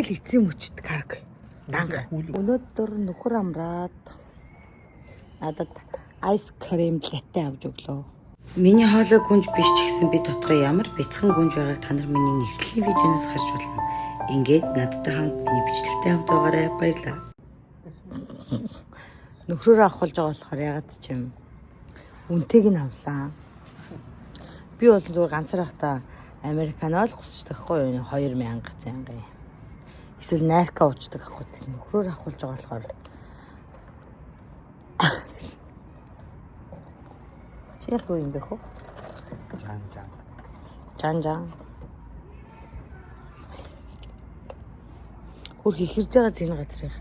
Эцсийн мөчт карг. Данга. Өнөөдөр нөхөр амраад надад айс крем латте авч өглөө. Миний хоолой гүнж биш ч гэсэн би дотроо ямар бяцхан гүнж байгааг та нар миний нэвтрлийн видеоноос харж болно. Ингээд надтай хамт миний бичлэгтэй хамт байгаарай. Баярлалаа. Нөхрөөрөө авахулж байгаа болохоор ягаад ч юм үнэтэйг нь авлаа. Би бол зүгээр ганцаар хата Американоо л хүсдэг хгүй юу 2000 цанга. Эсвэл найрка уучдаг ахгүй. Нөхрөөр авахулж байгаа болохоор чи яг юу юм бэ хөө? Жан. Хөрх ихэрж байгаа зэн газрыг.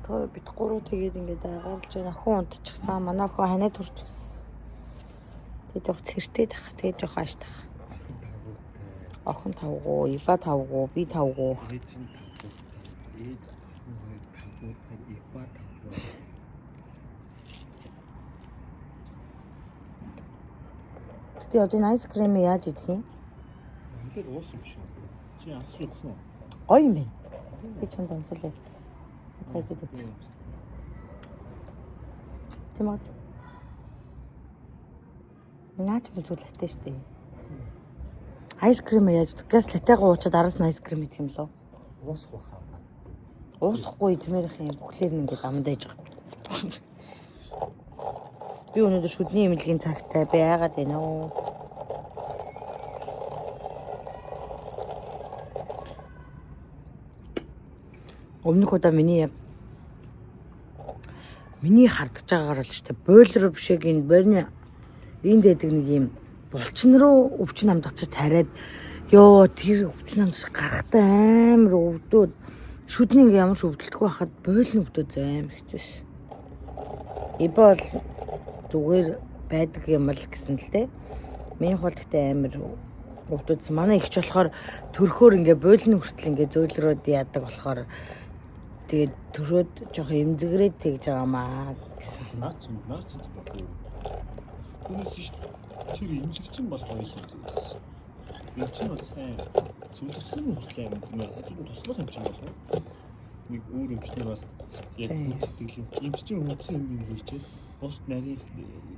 Бид гурав тэгээд ингээд агаарч байна. Охин унтчихсан. Манай охин ханаа турчихсан. Тэгээд жоох цэртэй тах. Тэгээд жоох ааш тах. Охин тавгуу, Иба тавгуу, би тавгуу. Тэгээд одоо айс крем яаж идэх юм? Ингээд уусан биш үү? Чи авч үзсэн үү? Гоё юм байна. Би чамд онцлоо. Хайдад үз. Тэмээд. Наач бүзүүлэхтэй штэ. Айс крем яаж идэх? Газ латегаа уучаад араас нь айс крем идэх юм лөө? Уусах байхаа ба. Уусахгүй тиймэрх юм бүхлээр нь ингээд амдаж байгаа. Би өнөөдөр шүдний имлэгийн цагтай байгаад байна уу? Өмнөх удаа миний хардж байгаагаар л штэ бойлер бишээгийн борны энд дэдэг нэг юм булчин руу өвчин намд очиж тариад ёо тэр өвчин намд гарахтаа амар өвдөөд шүдний ингээ ямар ч өвдөлтгүй байхад бойлны өвдөөд амар хэцүүс. Иба бол зүгээр байдаг юм л гэсэн л те. Миний хол гэхдээ амар өвдөөдсөн. Манай ихч болохоор төрхөөр ингээ бойлны хүртэл ингээ зөөлрөөд яадаг болохоор тэгээд төрөөд жоох эмзэгрээд тэгж байгаамаа гэсэн. Наач байхгүй. Түүнээс шүү дээ. Тэр эмзэгчин бол гоё юм гэсэн. Эмзэгчин бол сайн. Сүлжсэн хүртэл юм. Тэр туслах юм чинь болов. Нэг өөр эмчнэр бас яг үздэг юм. Эмзэгчин үндсэн юм хийчээ. Бус нарийн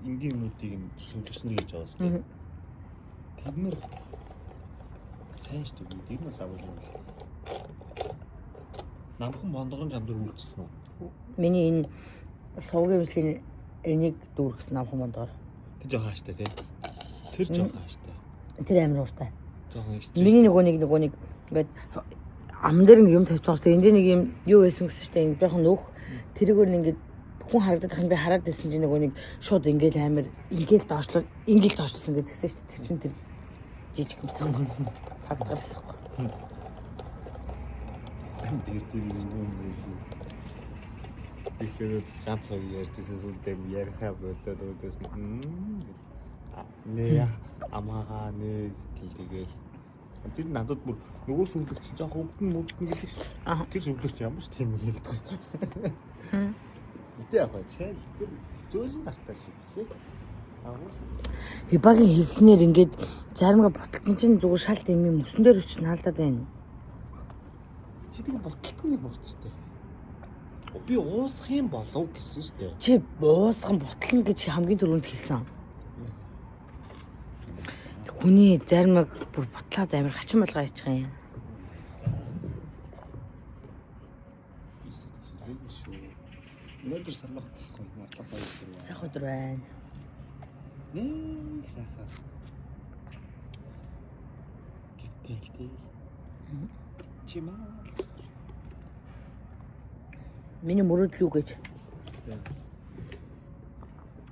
энгийн юмнуудыг сүлжсэн гэж байгаа шүү дээ. Тэд нэр сайн шүү дээ. Тэр нас авах юм байна. Намхан бондгон жамдар үлдсэн үү? Миний энэ сувгийн эмчлийн энийг дүүргэсэн намхан бондгоор. Тэр жоохон хааштай тий. Тэр жоохон хааштай. Тэр амар ууртай. Жоохон стресс. Миний нөгөө нэг ингээд ам дээр нэг юм тавьчихсан шүү дээ. Энд нэг юм юу байсан гэсэн шүү дээ. Энд жоохон нөх тэрүүгээр нь ингээд хүн харагдаад хань би хараад байсан чинь нөгөө нэг шууд ингээд амар ингээд доошлуулсан гэдгсэн шүү дээ. Тэр чинь тэр жижиг юмсан хагдаалахгүй. Тэгээд юм. Ихлээд ганц хоёр ярьжсэн сүлдээ ярихаа болоод өөдөөс нэ амаага нэ гэлтэйгээл тэр надад бүр нөгөө сүлдэгч жоох өвдөн гэлээ шүү дээ. Тэр сүлдэгч ямар ч тийм хэлдэг. Гэтэ яг цайл зөөлөн гартаа шиг тий. Ибагийн хэлснээр ингээд заримга буталцсан чинь зүгээр шалт юм мөсөн дээр өчн хаалдаад байна. Чи тэгээ буталтгүй бууцтай. Би уусах юм болов гэсэн шүү дээ. Чи уусган бутлан гэж хамгийн түрүүнд хэлсэн. Хүний заримаг бүр бутлаад амар хачин болгоо яачих юм. Өнөөдөр сармаг тахгүй марлаа баярлалаа. Сах өдөр байна. Сайхан. Гэтээ. Чимаа. Миний мөрөдөл юу гэж?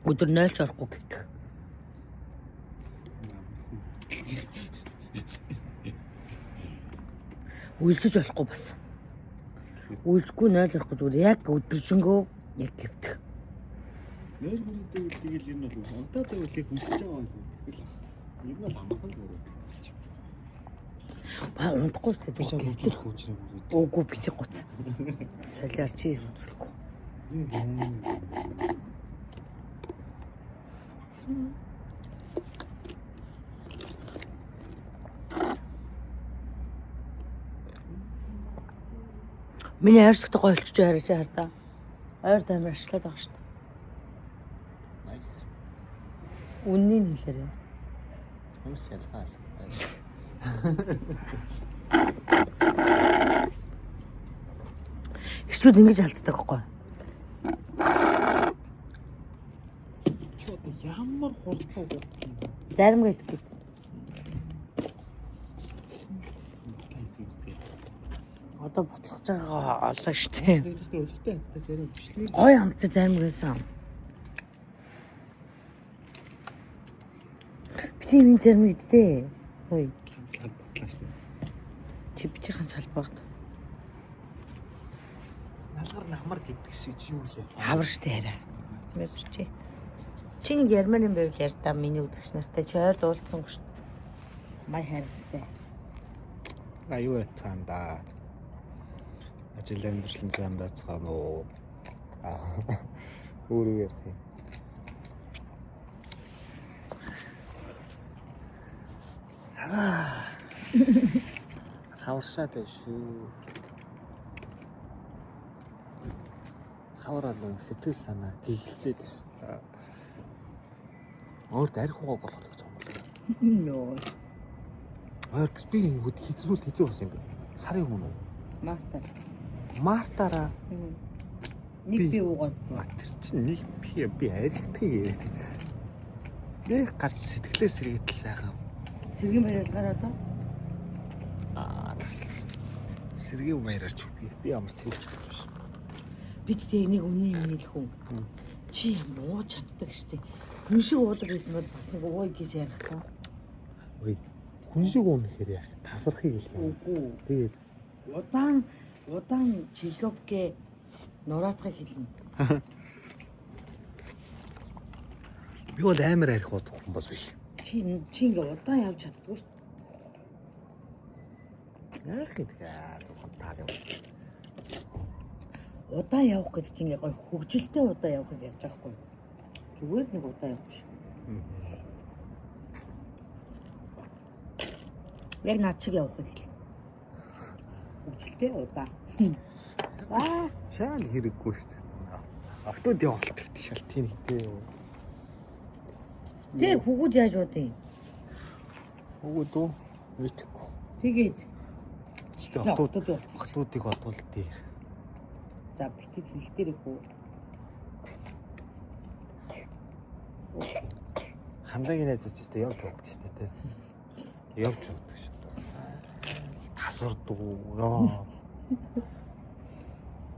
Өдөр 0 ч орохгүй гэдэг. Үлсэж болохгүй бас. Үлсгүй 0 орохгүй зүгээр яг өдөржингөө яг гэвдэх. Нэр бүрээдээ үлдэгээл энэ бол унтаад үлээх үлсэж байгаа юм. Тэгэл энэ бол амархан л өөрөө. Ба унтахгүй шүү дээ. Би чам үзүүлэх үү чи. Үгүй би тэг гоц. Солиар чи үзүүлэхгүй. Миний хайрцагтай гойлчж харж хардаа. Ойр тамир ашлаад байгаа шүү дээ. Nice. Үннийг хэлээрэй. Хүмүүс ялгаал. Эхчүүд ингэж алддаг байхгүй. Чод ямар хурдтай болчих юм. Зарим гэдэг. Одоо бутлах байгаа олоо штэ. Тэгтээ өлегтэй амттай зарим бичлэг. Гой амттай зарим гэсэн. Би энэ зарим гэдтэй. Хөөе. Ганцлал бодлоо штэ. Чи бити ганц салбагт. Налгар намар гэдэг шиг юу лээ. Хавар штэ хараа. Тийм ээ чи. Чи нэг ярмаар юм байвал яар та миний үзэгч нартай чи ойр дуулцсангүй штэ. Май хайртай. Аюу таанда. Ажил амьдрал сайн байцгаана уу? Өөрөө ярих юм. Хаваршаад шүү. Хаврал сэтгэл санаа гихэлцээд байна. Өөрт арх угаа болох гэж байгаа юм. Нөө. Өөрт би ингүүд хизрүүл хизээ бас юм бэ. Сарын өмнө. Мартаа. Мартаараа. Нэг би уугаас. Тэр чинь нэг би архитыг яриад. Нэг гарч сэтгэлээ сэргээдэл сайхан. Цэргийн баяраар гараад аа. Сэргийн баяраарч би ямар сэргийж гэсэн биш. Бид тэг нэг үнэн юм хэлэх үү. Чи ямар ууж чаддаг штэ. Хүн шиг уудаг гэсэн бол бас нэг ууй гэж ярихсан. Ой. Хүн шиг уунахэр яах. Тасархыг хэлэх. Үгүй. Тэгээд удаан чилгопгээ нураатахыг хэлнэ. Би бол амар арх удах хүн бас биш. Чи ингээ удаан явж чаддгүй шүү дээ. Яах гэдэг таа юм. Удаан явах гэдэг чинь ингээ гой хөгжилтэй удаан явахыг ярьж байгаа хгүй. Зүгээр нэг удаан явах биш. Яг наад чиг явахыг хэл. Хөгжилтэй удаан. Шаал хэрэггүй шүү дээ. Автод явуулдаг шал тийм дээ. Тэг хүүгүүд яаж удаа? Өгөөд үү? Мэдхгүй. Тэгээд Автуудыг бодвол дээр. за битэд хэлэх дээр хөө. Хамраагийн найзууч тест явж уддаг шүү дээ. Явж уддаг шүү дээ. Тасвардаг ёо.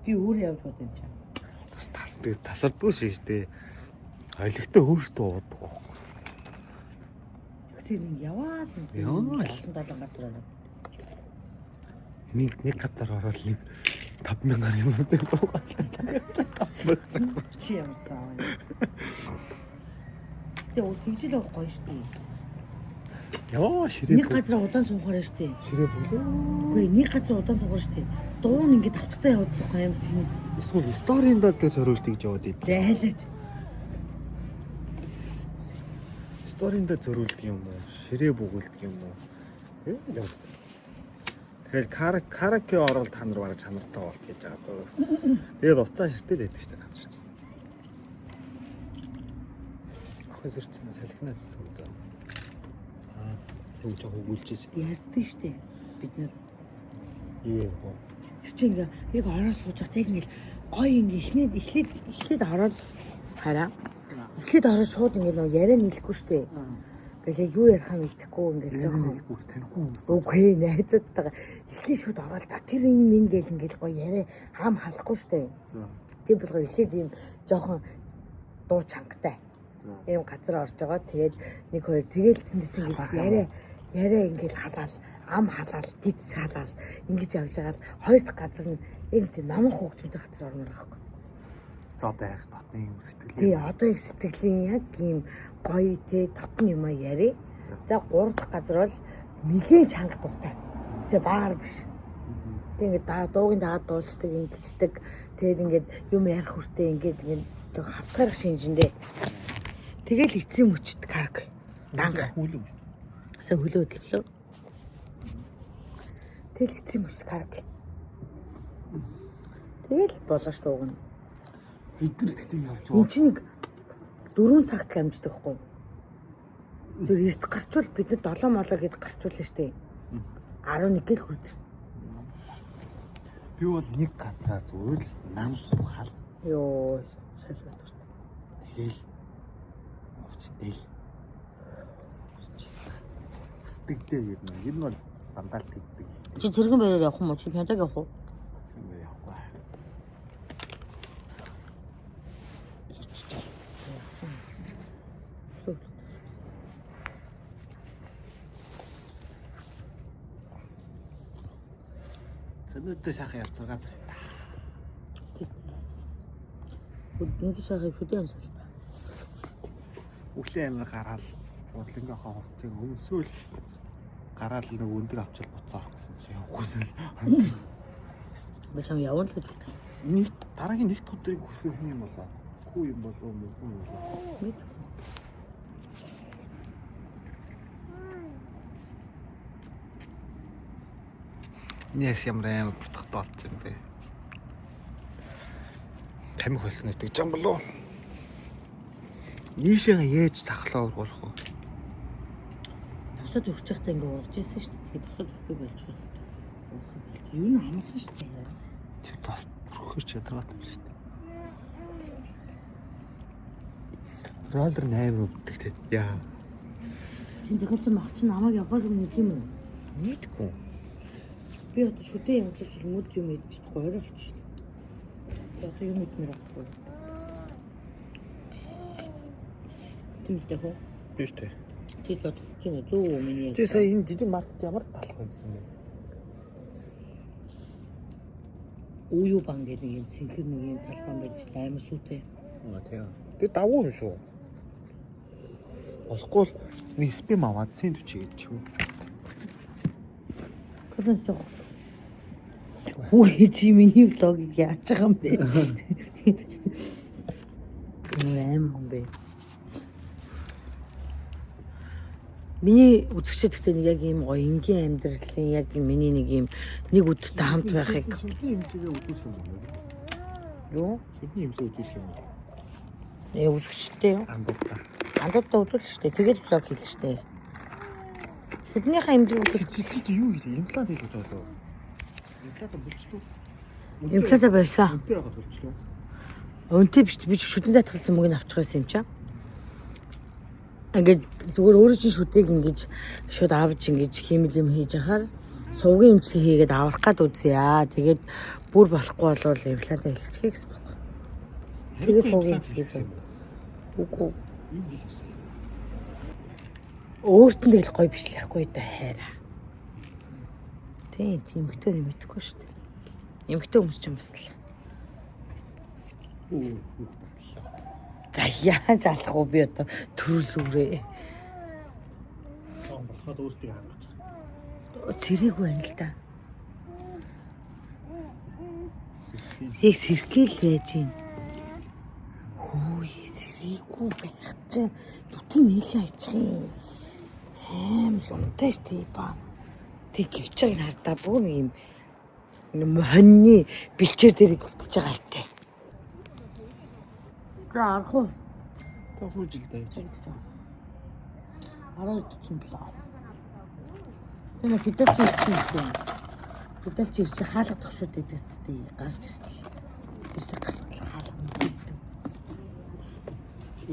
Би өөрөө явж удаа юм чам. Тасвардгүй шүү дээ. Ойлгохтой өөртөө уудаг байхгүй. Тэр нэг яваад Яа. далан газар. Нэг газар ороод нэг 5,000 юм уу? Чи ямар таа. Тэ тэгжил явах гоё шүү дээ. Яа ширээ. Нэг газар удаан суухаар шүү дээ. Ширээ бүлээ. Үгүй нэг газар удаан суухаар шүү дээ. Дуун ингээд тавтагтай яваад байгаа юм тийм. Эсвэл сторинд гэж зориулж тэгж яваад идэв. Зайлаж. Сторинд зориулдаг юм уу? Ширээ бүгэлдэг юм уу? Тэг яваад. Тэгэхээр караоке оролт та нар бараг чанартай болт гэж байгаа даа. Тэгээд уцаа ширтэл байдаг шүү дээ та нар. Ахын зэрчэн салхинаас үүдээ. Юу ч хөвгүүлчихсэн. Ярддаг шүү дээ. Бид нэр Юу юм бэ? чи ингээ яг ороо сууж байгаа тэг ингээл гоё ингээ эхлээд ороод хараа. Эхлээд ороод шууд ингээ нөө яриа нийлэхгүй шүү дээ. Ингээл яг юу ярих юм мэдэхгүй ингээл жоохон Бүр танихгүй юм. үгүй найзуудтайгаа эхлээд шууд ороод за тэр юм ингээл ингээл гоё яриа хам халахгүй шүү дээ. Тийм болгоо эхлээд ийм жоохон дуу чангатай. Ийм газар орж байгаа. Тэгээд нэг хоёр тэгэл тэндээс ингээл яриа ингээл халаал ам халаал гиз халаал ингэж явж байгаа л хоёр дахь газар нь яг тийм намхан хөгжмөнтэй газар орно байхгүй. За байх дотны юм сэтгэлээ. Тий одоо их сэтгэлийн яг ийм гоё те дотны юм яри. За гурав дахь газар бол нэлийн чанга дуутай. Тэгээ баар биш. Тэг ингээд дуугийн дагаад дуулцдаг ингэждэг. Тэгээд ингээд юм ярих хүртээ ингээд хавтгарах шинжэндээ. Тэгэл эцсийн мөчд карк. Данга. Хүлээ. Сая хөлөө хөдлөлөө. Тэгэл эцсийн мөчд карк. Тэгэл болоо шүү уг нь. Эдгээр тэгтээ явж Энд чинь 4 цагт л амждаг хгүй. Тэр эрт гарчвал бид 7 молоо гэд гарчуулна штэ. 11 гэл хүрдэ. Би бол нэг газараа зүгээр л нам суугаал. Йоо, шалгаад штэ. Тэгэл овчдэл. Үстэгдээ ер нь бол дандаа тэгдэг л. Чи цэргэн байраар явах юм уу? Чи пяндаг явах уу? Цэргэн явахгүй. Өнөөдөр шахаа явж 6 сар та. Өнөөдөр шахаа шүдэн сар та. Өглөө амир гараал бодлонгийнхоо хувцсыг өмсөөл гараал нэг өндөр авчил буцаах гэсэн чи явахгүйсэн. Би чам явна л гэж бодсон. Нэг дараагийн нэг өдрийг хүсэх юм болоо. Хүү юм болоо юм болоо. Мэд. Яс ямар амар бутгад болсон юм бэ? Тамхи холсон гэдэг жам болоо. Нийшээ яаж сахлаа ургуулах вэ? Тосод өрч явахдаа ингээ урж ирсэн шүү дээ. Тэгээд тосод өрхгүй болж байгаа. Юу н хамаахан шүү дээ. Тэр бас өрхөж чадвартай юм шүү дээ. Роллер 8 өгдөг те. Яа. Чин зөвхөн чи мах чинь намайг явах юм нэг юм уу? Нийтгүй. Би одоо шүдэн янзлуулж мөд юм идэж гойр болчих шүү дээ. Одоо юм идмээр байхгүй. Тэмдэх хөө. Биш те. Тэд бод чинь зөө миний. Тэ сая энэ жижиг март ямар талах байсан бэ? Уу бан гэдэг юм сэнхэр нэг юм талбан байж амар сүтэй. Аа тийм. Тэр давуу юм шүү. Болохгүй л нэг спим аваад син төчиж ч юм. Кодон жоо. Ой чи миний влогийг яаж байгаа юм бэ? Нэм юм бэ. Миний үзэгчд гэхдээ нэг яг ийм гоё энгийн амьдралын яг миний нэг ийм нэг өдөртөө хамт байхыг Шүдний имлэгээ үзүүлэх юм байна. юу? Шүдний имлэг үзүүлэх юм. Үзэгчтэй юу? Андуудаа. Андуудаа үзүүл штэ. Тэгээд влог хийл штэ. Шүднийхээ эмдэг үзүүл. Чи юу хийж имплант хийж болов? Имплант болчихлоо. Имплантаа байсан. Үнтэй ягаад болчихлоо? Өнтэй биш би шүдэн татгалзсан мөгийг авчих байсан юм чам. Ингээд зүгээр өөрөө чинь шүдийг ингэж шууд авч ингэж хиймэл юм хийж ахаар сувгийн эмчилгээ хийгээд аврах гад үзье аа. Тэгээд бүр болохгүй болвол имплантаа хэлчихье гэсэн байна. Тэгээд сувгийн хийсэн. Үгүй. Юу хийлгэсэн? Өөрт нь л гоё бичлэхгүй да хайраа. Тийм эмхтөө мэдхгүй шүү дээ. Эмхтөө хүмүүс ч юм бас л. Үгүй. За яаж алах уу би одоо төрүүлүүрээ. Болоход өөртөө хангаж. Цэрэггүй байна л да. Тэг сэргээл байж гин. Хөөе сэрэггүй байх чинь нүдийн нээлгээ хайчих юм. Унтай штий ба. Тэг гівч байгааг хардаа бүр нэг юм хоньны бэлчээр дээр гівтэж байгаа хайтай. За арах уу? Та сууж ил дээ. Чигдэж байгаа. 10:47. Тэгээ бидэл чи ирсэн. Бидэл чи ирсэн хаалга тогшууд идэг үстэй гарч ирсэн. Ирсэн галтал хаалга мэддэг.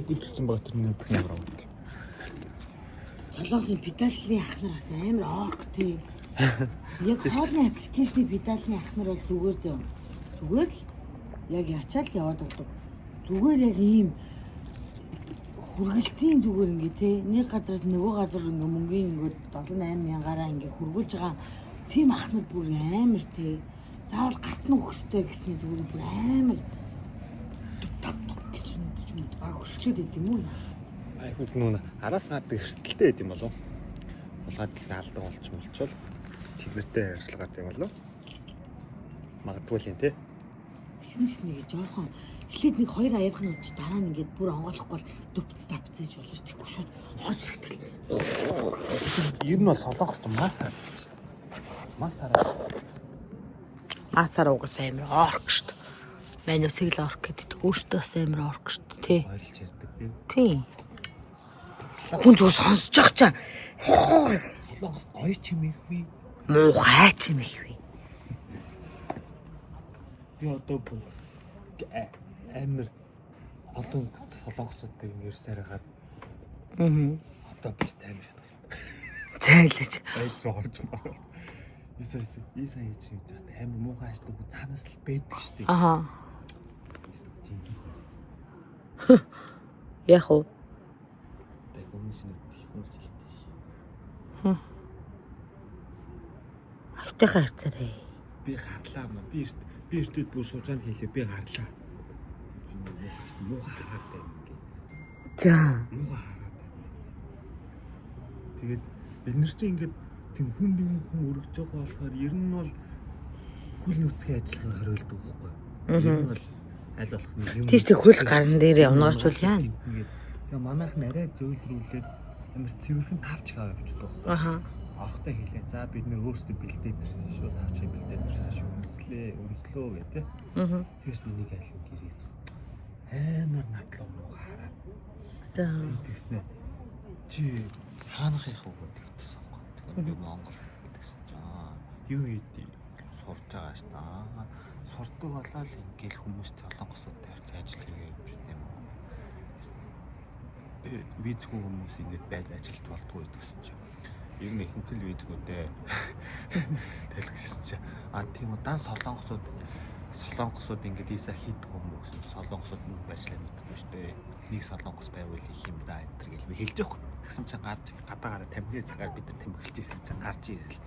Үгдэлсэн байгаа тэр нүдх нь авраа. Толгойн педалны ахнар бас амар орк тийм. Яг хоолны аппликейшны педалны ахнар бол зүгээр зөө. Зүгээр л яг ячаал яваад өгдөг. Зүгээр яг ийм хүргэлтийн зүгээр ингээ те нэг газараас нөгөө газар ингээ мөнгөний ингээд 7-8 мянгаараа ингээ хөргүүлж байгаа тийм ахнар бүр амар те. Заавал гарт нь өгөхтэй гэсний зүгээр бүр амар гэж юм баг хөшлөд идэв юм уу? Айхуд нүүн араас гардаг эрсдэлтэй байд юм болов. Улгаад дэлгээ алдаг болчвол тэднэртэй харьцуулгаад юм болов. Магадгүй л юм те. Тэгсэн чинь нэг жоохон эхлээд нэг хоёр аярх нь уж дараа нь ингээд бүр онгойлохгүй дөвц тавцээж болно ш. Тэггүй шууд хож ихтэл. Ер нь бол солонгост масаар шүү дээ. Масаар. Асар угас амар орк ш. Манусыг л орк гэдэг. Өөртөө бас амар орк шүү дээ, тий. Ойрлж ярьдаг би. Тий. Хүн зүгээр сонсож байгаа чаа. Солонгос гоё ч юм их би. Муухай ч юм их вэ. Би одоо бүр амар олон солонгосуудтай юм ярьсаар хагаад. Одоо би амар шатсан. Зайлж. Айл руу орж мараа. Ийсаа хийж байгаа амар муухай аждаг хүн цаанаас л байдаг шүү дээ. Аха. Яг уу. Тэг хүмүүс нэг хүмүүс л хэлдэг шээ. Айтайхан харцаарай. Би гарлаа маа. Би эртүүд бүр суужаанд хийлээ. Би гарлаа. Муухай хараад байна гэх. За. Муухай хараад байна. Тэгээд бид нар чинь ингээд тийм хүн өргөж байгаа болохоор ер нь бол хөл нүцгийн ажиллагааг хориулдаг байхгүй. Ер нь бол аль болох юм. Тийш тэг хөл гарн дээр унгаарчул яа. Тэгээ манайх нарай зөөлрүүлээд амар цэвэрхэн тавч хаа явчихдаг байхгүй. Аха. Орохтой хэлээ. За бид нөр өөрсдөө бэлдээд ирсэн шүү. Тавчийг бэлдээд ирсэн шүү. Өмслөө гэдэг. Тэрс энийг айлын гэрээсэн. Амар надлуу муу хараад. За. Тэгснэ. Чи хаанах их үг гэдэгсэн юм. Тэгээд би Монгол гэдэгсэн чинь юу хийдий сурж байгаа ш та. Сурдаг болоод ингээл хүмүүс солонгосуудтай харьж ажил хийгээд юм уу. Визгүй хүмүүс ингэж байж ажилт болдгоо гэдэгсэн чинь. Ер нь ихэнх л визгүүдээ тэлгэсэн чинь тийм удаан солонгосууд ингэж ийсаа хийдэг хүмүүс солонгосууд нүг ажиллаа мэдгүй шүү дээ. Нэг солонгос байвал их юм да энэ төр гэж би хэлж байхгүй. Тэгсэн чинь гарч гадаагаар тамхины цагаар бид нар тамхилж ийсэн чинь гарч ирэл.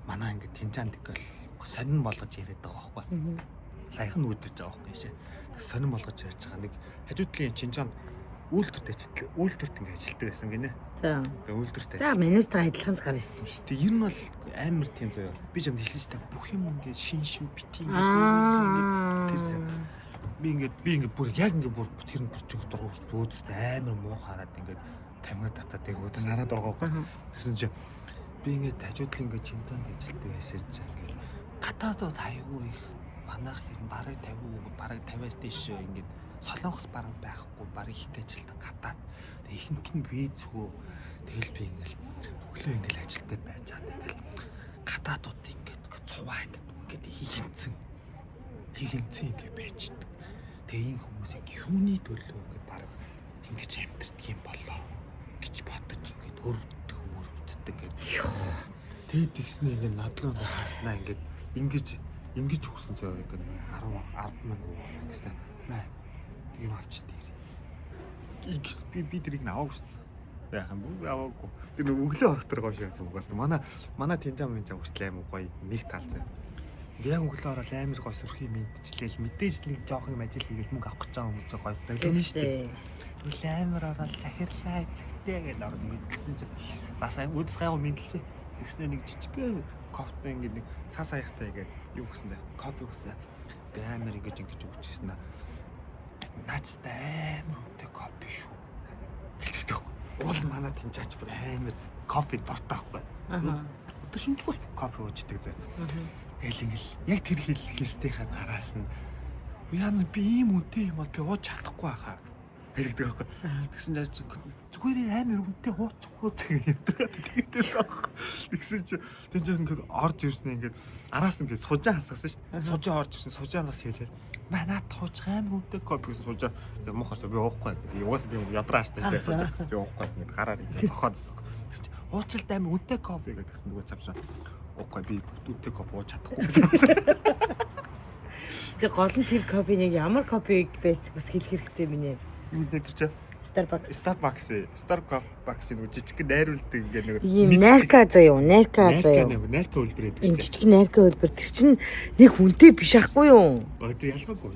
Манай ингэ тэнцаанд гэл сонин болгож яриад байгаа байхгүй. Саяхан үүдэж байгаа байхгүй шээ. Сонин болгож ярьж байгаа нэг хажуудлын чинчаанд үйлдвэрт ингэ ажилтдаг байсан гинэ. За. Тэгээ үйлдвэрт. За, манустай адилхан л гарсан юм шүү дээ. Тэг ер нь бол амар тийм заяа. Би ч юм хэлсэн ч та бүх юм ингэ шин бити ингэ тэр зав. Би ингэ бүр яг ингэ бүр тэр нь бүчих дургуус бөөдс амар муу хараад ингэ тамга татаад яг өдөр хараад байгаа байхгүй. Тэгсэн чи би ингэ хажуудлын ингэ чинтанд ажилтдаг байсан чинь ингэ гадаадд аягүй их манайх ер нь бараг 50-аас дээш ингэ солонгос бараг байхгүй бараг их ажилтан гадаад ихэнх нь визгүй тэгэл би ингээл өглөө ингээл ажилтаа байж байгаа тэгэл гадаадууд ингээд цуваа ингээд хийгэнцэн ингээд байждаг. Тэгээ энэ хүмүүсийг юуны төлөө ингээд бараг ингэж амьдэрдэг юм болоо гэж бодож ингээд өрөвддөг ингээд. Тэгээд тэгснэ ингээд надлуу ингээд хааснаа ингээд ингэж өгсөн зөө ингээд 10 мянга гэсэн наа юм авч дээр. Би тэрийг аваагүй шүү дээ. Яахан бүгд аваагүй. Тэр нэг өглөө орох тэр гоё шигсэн угаас. Манай тэнцэн хүртэл аим гоё нэг талцаа. Яг өглөө орол амар гоё сүрхий мэдчихлээ. Мэдээж нэг жоох юм ажил хийгээл мөнгө авах гэж байгаа хүмүүс гоё байлгүй шүү дээ. Өглөө амар орол захирлаа зэгтэй гэж орно мэдсэн чинь бас үдс гайгүй мэдлээ. Тэгснэ нэг жижигхэн кофе ингээд нэг цаас аяхтай ингээд юу гэсэн зэ. Кофе өгсөн. Амар ингэж өгчээсэн наа. Наачтай амар үнэтэй кофе шүү. Тэгдэг. Уул манай тэнцаач бүр амар кофе дортой байхгүй. Өдөр шинжлэх кофе уучдаг зэ. Тэгэл ингээл яг тэр хэлсдийнхаа нараас нь яана би ийм үнэтэй юм бол би ууж чадахгүй хаа. Хэлдэг байхгүй. Тэгсэн чинь зүгээр амар үнэтэй уучихгүй гэдэг. Тэгдээс аах. Тэгсэн чинь тэнцээ ингээд орж ирсэн ингээд араас нь ингээд сужаа хасгасан шүү дээ. Сужаа орж ирсэн сужаанаас хэлээд манаа тууч амар үнэтэй кофе гэсэн сужаа. Тэгээд мохорч би уухгүй. Угаасаа тийм ядрааштай шүү дээ сужаа. Би уухгүй ингээд гараар ингээд тохоодсон. Тэгсэн чинь уучлалт амар үнэтэй кофе гэдэгсэн нөгөө цавшаа. Уухгүй би үнэтэй кофе ууж чадахгүй гэсэн. Тэгээ гол нь тэр кофений ямар кофе байсан бас хэлэх хэрэгтэй минь. Үлээ гэж Starbucks нэг жижиг найруулдаг ингээ нэг Нерка заяа Нерка хөлбөр гэдэг чинь жижиг Нерка хөлбөр тэр чинь нэг хүнтэй биш ахгүй юу? Тэр ялгаагүй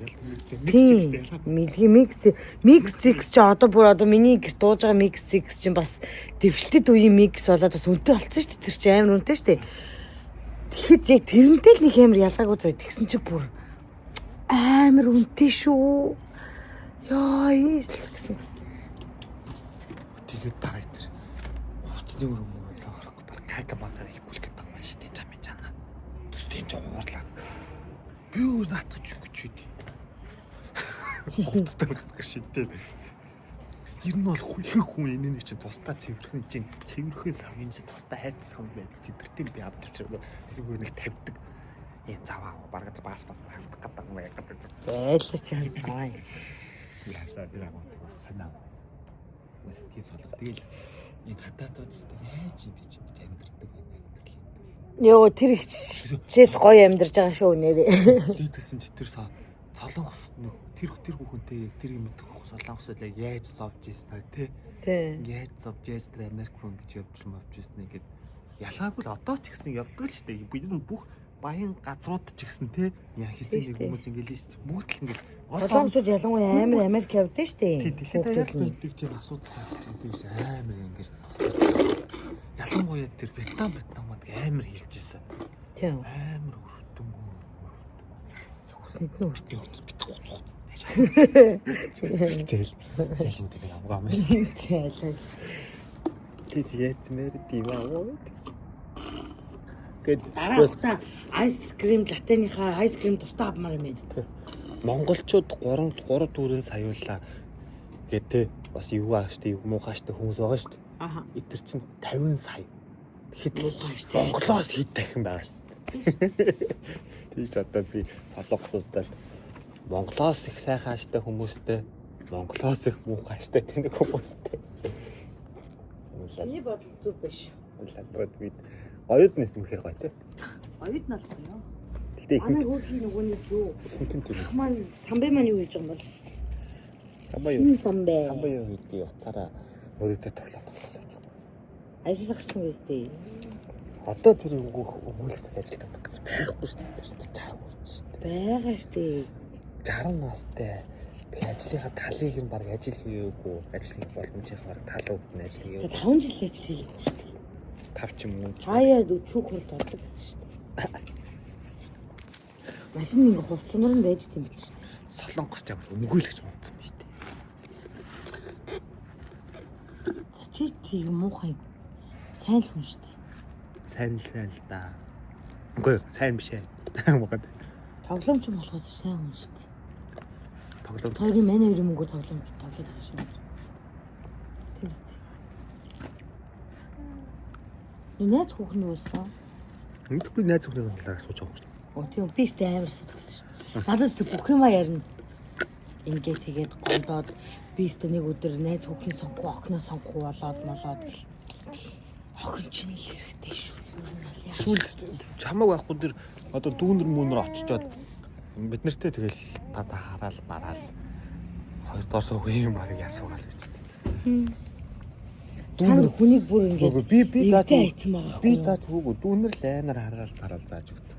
Mix 6 ч одоо миний гэрт дууж байгаа Mix 6 чинь бас дэвшилтэд үеийн Mix болоод бас үнэтэй болсон шүү дээ. Тэр чинь амар үнэтэй шүү дээ. Тэгэхэд яг тэрнтэй л нэг амар ялгаагүй заяа тэгсэн чинь бүр амар үнэтэй шүү. Яа гэсэн. Тэгээд барай тэр хуцны өрөмөө явахгүй баг кайка багаар хийхгүй л гэдэг юм шиг тийм чана. Төс тийм ч уурлаа. Би юу наатаж өгч үгүй. Хувцтай гарах шидтэй. Ер нь бол хүлхэг хүн энэ нэг чинь тусдаа цэвэрхэн чинь цэвэрхэн савын чинь тусдаа хайрцаг юм байдаг. Тэдэртээ би авч ирчихвээ. Тэр нэг тавьдаг. Заваа баргад бас хавдах гэдэг юм яг гэдэг. Зайлч харцгаа. Яалаа тэр агуу санаа. Үс тийм солих. Тэгэл энэ хатаатууд яаж ингэж амьдрдаг байна. Йоо тэр их чээс гоё амьдарч байгаа шүү нэрээ. Дээдсэн чи тэр солонгос тэр бүхэнтэй тэр юм мэдэх солонгос л яаж зовж ийсэн тий. Яаж зовж яаж тэр Америк хүн гэж явж ирсэн ингээд ялгаагүй л одоо ч гэсэн явдаг л шүү дээ. Бид нар бүх баян газрууд ч гэсэн тий яа хийсэн хүмүүс ингээд л шүү дээ. Бүгд л ингээд солонгосууд ялангуяа амар Америк явдаг шүү дээ. Дэлхийд байдаг тийм асуудал байдаг тийм амар ингээд тусаж. Ялангуяа тэр Вьетнамд амар хэлж ийсэн. Тийм. Амар өртөн. Усанд нь өртөө. Зээл гэдэг амгаа мэ. Зээл. Гэж яаж мэр диваа. Гэт дараалтаа айскрим латеныхаа айскрим тусдаа авмаар юм байна. Монголчууд 3 дүүрэн саяулаа гэдэг бас юу ааштай юу муухайштай хүмүүс байгаа шүү дээ. Аха. Эдгэр чинь 50 сая. Тэгэхэд Монголоос хэд дахин байгаа шүү дээ. Тийч одоо би солонгосуудаа Монголоос их сайхан ааштай хүмүүстэй, Монголоос их муухайштай тэнэг хүмүүстэй. Миний бодол зүг биш. Лабрад бид гоёд нэс мөхөр гоё те. Оюут нь албаа. Гэтэ их Манай хөрхийн нөгөөний юу? тийм. Маань самбай маань юу хийж байгаа юм бол? Самбай юу гэдэг уцаараа өөрөөдөө тоглоод байна. Ажил гарсан гэжтэй. Одоо тэр өгүүлэгч ажилладаг гэж байхгүй шүү дээ. 60 хүрч шүү дээ. Байгаа штэ. 60 настай. Тэгээ ажлынхаа талыг нь баг ажил хийгээгүй. Ажлын боломжийнхаа баг тал өвдөн ажил хийгээгүй. 5 жил ажил хийлээ. 5 ч юм уу. Хаяа өчүүх хурд болдог гэсэн шүү дээ. Машин ингээ хувцсанаар нь байж тийм биш шүү дээ. Солонгос ямар өгүүлэгч унтсан биш дээ. Чи тийм муухай сайн л хүн шүү дээ. Сайн л да. Үгүй сайн биш ээ. Могод. Тоглоомч болохоос сайн хүн шүү дээ. Тоглоом. Хоёрын манай хоёрын мөнгөөр тоглоомч тоглоод байгаа шүү дээ. Тийм шүү дээ. Наац хүүхэн юу болсон? Мэдгүй найз зөвхөн талаар сууж байгаа юм. Оо тийм би сте амар сэтгэсэн шүү. Надад сте бүх юм ярина. Ингээд тэгээд гомдоод би сте нэг өдөр найз хүүхийн сонгох окно сонгох болоод молоод гэл. Охин чинь л хэрэгтэй шүү. Сүүл чамаг байхгүй дэр одоо дүүнэр мөнөр очичоод бид нартэй тэгэл та хараал бараал хоёр доор суух юм баг ясуугаал гэж. Дүүнэр хүнийг бүр ингээд би зааж хайцсан байгаа. Би зааж хүүгөө дүүнэр л амар хараал бараал зааж өгдөг.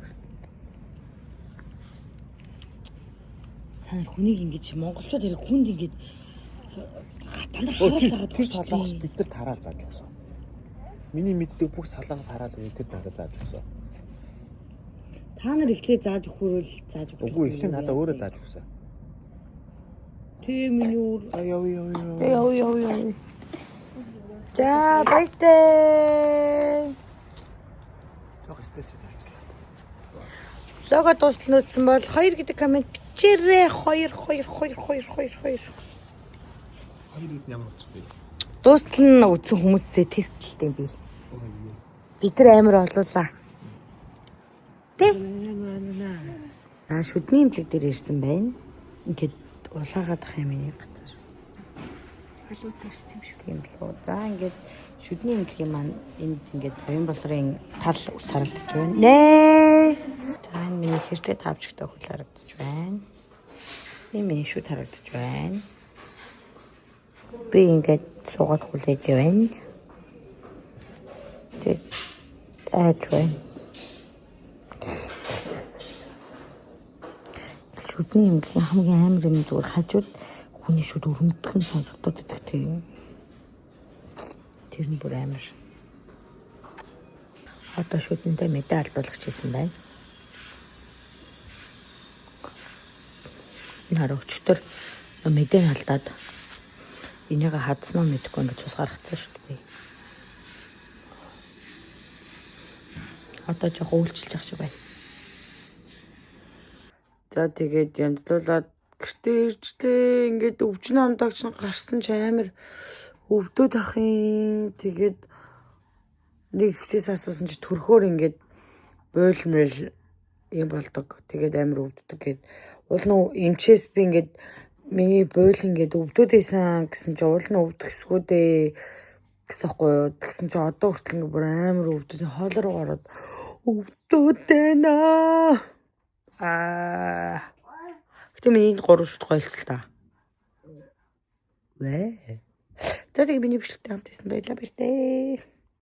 Та нар хүнийг ингэж монголчууд хэрэг хүнд ингэж хатанаар хараал тэр солонгос бид нар тараал зааж өгсөн. Миний мэддэг бүх солонгос хараал тэр надад зааж өгсөн. Та нар ихлээр зааж өгөхөөрөл зааж өгөх. Үгүй ихлээр надад өөрөө зааж өгсөн. Тийм юу? Яа. За баяртай. Тох стресс тавьчихлаа. Лого дууссан бол 2 гэдэг коммент бичээрэй. 2. Хоёр хэд ямар утгатай. Дуустал нь үзсэн хүмүүсээ тестэлтэй би. Бид нар амар олуулаа. Тэ? Шүдний имлэг дээр ирсэн байна. Ингээд улаагаад ах юм ийм газар. Олуутай ирсэн юм шүү. Тийм л үү. За ингээд шүдний имлэгийн маань энд ингээд Оюнболрын тал ус харагдаж байна. Нээ. За миний хэрэг тавчтай хөл харагдаж байна. Миний шүд харагдаж байна. Би ингээд суугаад хүлээж байна. Тэг аач байна. Шүдний имлэгийн хамгийн амар юм зүгээр хажууд хүний шүд өрөмдгөн сонсогдоод идэх тийм. Тэр нь бүр амар. Одоо шүдэндээ мэдээ алдуулах гэсэн байна. Нар өчтөр мэдээ алдаад энийг хадсан уу мэдэхгүй нэг цус гаргацсан шүү дээ. Одоо жоох үйлчилж явах шиг байна. За тэгээд янзлуулаад гэртээ иржлээ. Ингээд өвчин амдагч нь гарсан ч амар өвдөд ах юм. Тэгээд нэг хчээс асуусан чи төрхөөр ингээд бойлмол юм болдог. Тэгээд амар өвддөг гэд. Уул нь эмчээс би ингээд миний бойл ингээд өвдөд байсан гэсэн чи уул нь өвдөх эсгүүдээ гэсэн хгүй юу. Тэгсэн чи одоо хүртэл ингээд бүр амар өвдөд хоол руу гараад өвдөд байна. Гэтэ миний 3 шууд гойлцол та. Вэ. За тэгээ миний бичлэгтэй хамт байсан баярлалаа.